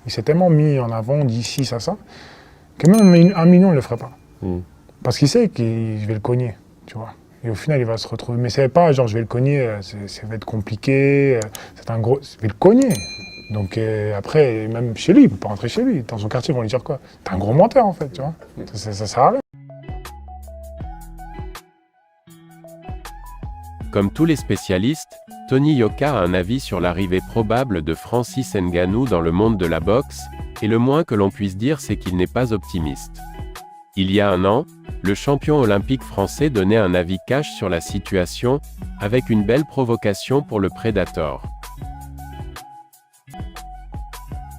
Il s'est tellement mis en avant d'ici, ça, que même 1 million, il ne le ferait pas. Parce qu'il sait que je vais le cogner, tu vois. Et au final, il va se retrouver. Mais c'est pas genre je vais le cogner, ça va être compliqué, c'est un gros. Je vais le cogner. Donc après, même chez lui, il ne peut pas rentrer chez lui. Dans son quartier, ils vont lui dire quoi? T'es un gros menteur en fait, tu vois. Ça sert à rien. Comme tous les spécialistes, Tony Yoka a un avis sur l'arrivée probable de Francis Ngannou dans le monde de la boxe, et le moins que l'on puisse dire c'est qu'il n'est pas optimiste. Il y a 1 an, le champion olympique français donnait un avis cash sur la situation, avec une belle provocation pour le Predator.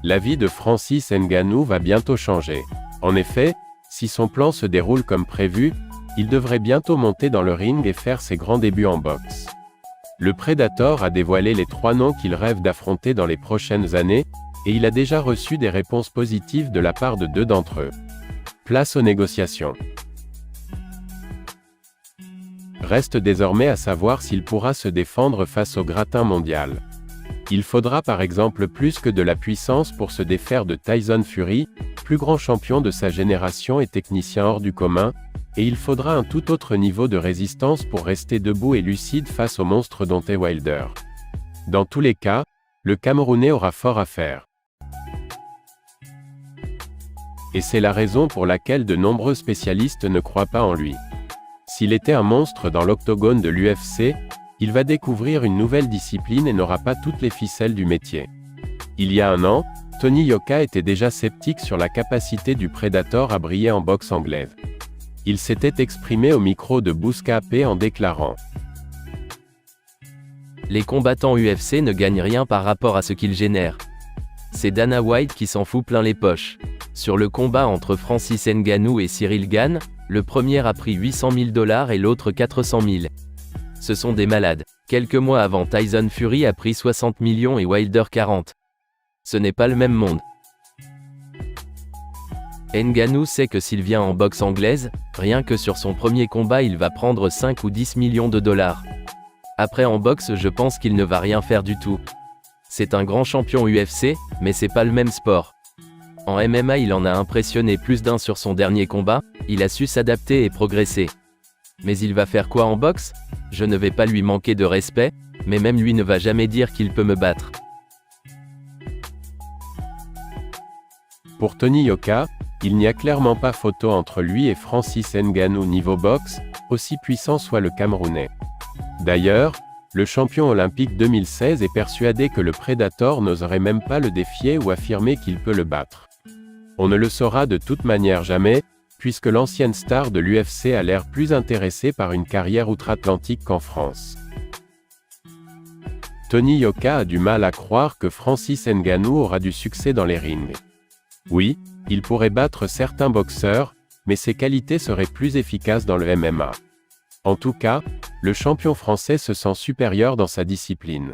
L'avis de Francis Ngannou va bientôt changer. En effet, si son plan se déroule comme prévu, il devrait bientôt monter dans le ring et faire ses grands débuts en boxe. Le Predator a dévoilé les 3 noms qu'il rêve d'affronter dans les prochaines années, et il a déjà reçu des réponses positives de la part de 2 d'entre eux. Place aux négociations. Reste désormais à savoir s'il pourra se défendre face au gratin mondial. Il faudra par exemple plus que de la puissance pour se défaire de Tyson Fury, plus grand champion de sa génération et technicien hors du commun, et il faudra un tout autre niveau de résistance pour rester debout et lucide face au monstre Deontay Wilder. Dans tous les cas, le Camerounais aura fort à faire. Et c'est la raison pour laquelle de nombreux spécialistes ne croient pas en lui. S'il était un monstre dans l'octogone de l'UFC, il va découvrir une nouvelle discipline et n'aura pas toutes les ficelles du métier. Il y a 1 an, Tony Yoka était déjà sceptique sur la capacité du Predator à briller en boxe anglaise. Il s'était exprimé au micro de Bouscapé en déclarant « Les combattants UFC ne gagnent rien par rapport à ce qu'ils génèrent. C'est Dana White qui s'en fout plein les poches. Sur le combat entre Francis Ngannou et Cyril Gane, le premier a pris 800 000 $ et l'autre 400 000. Ce sont des malades. Quelques mois avant, Tyson Fury a pris 60 millions et Wilder 40. Ce n'est pas le même monde. Ngannou sait que s'il vient en boxe anglaise, rien que sur son premier combat il va prendre 5 ou 10 millions de $. Après en boxe je pense qu'il ne va rien faire du tout. C'est un grand champion UFC, mais c'est pas le même sport. En MMA il en a impressionné plus d'un sur son dernier combat, il a su s'adapter et progresser. Mais il va faire quoi en boxe? Je ne vais pas lui manquer de respect, mais même lui ne va jamais dire qu'il peut me battre. Pour Tony Yoka, il n'y a clairement pas photo entre lui et Francis Ngannou niveau boxe, aussi puissant soit le Camerounais. D'ailleurs, le champion olympique 2016 est persuadé que le Predator n'oserait même pas le défier ou affirmer qu'il peut le battre. On ne le saura de toute manière jamais, puisque l'ancienne star de l'UFC a l'air plus intéressée par une carrière outre-Atlantique qu'en France. Tony Yoka a du mal à croire que Francis Ngannou aura du succès dans les rings. Oui, il pourrait battre certains boxeurs, mais ses qualités seraient plus efficaces dans le MMA. En tout cas, le champion français se sent supérieur dans sa discipline.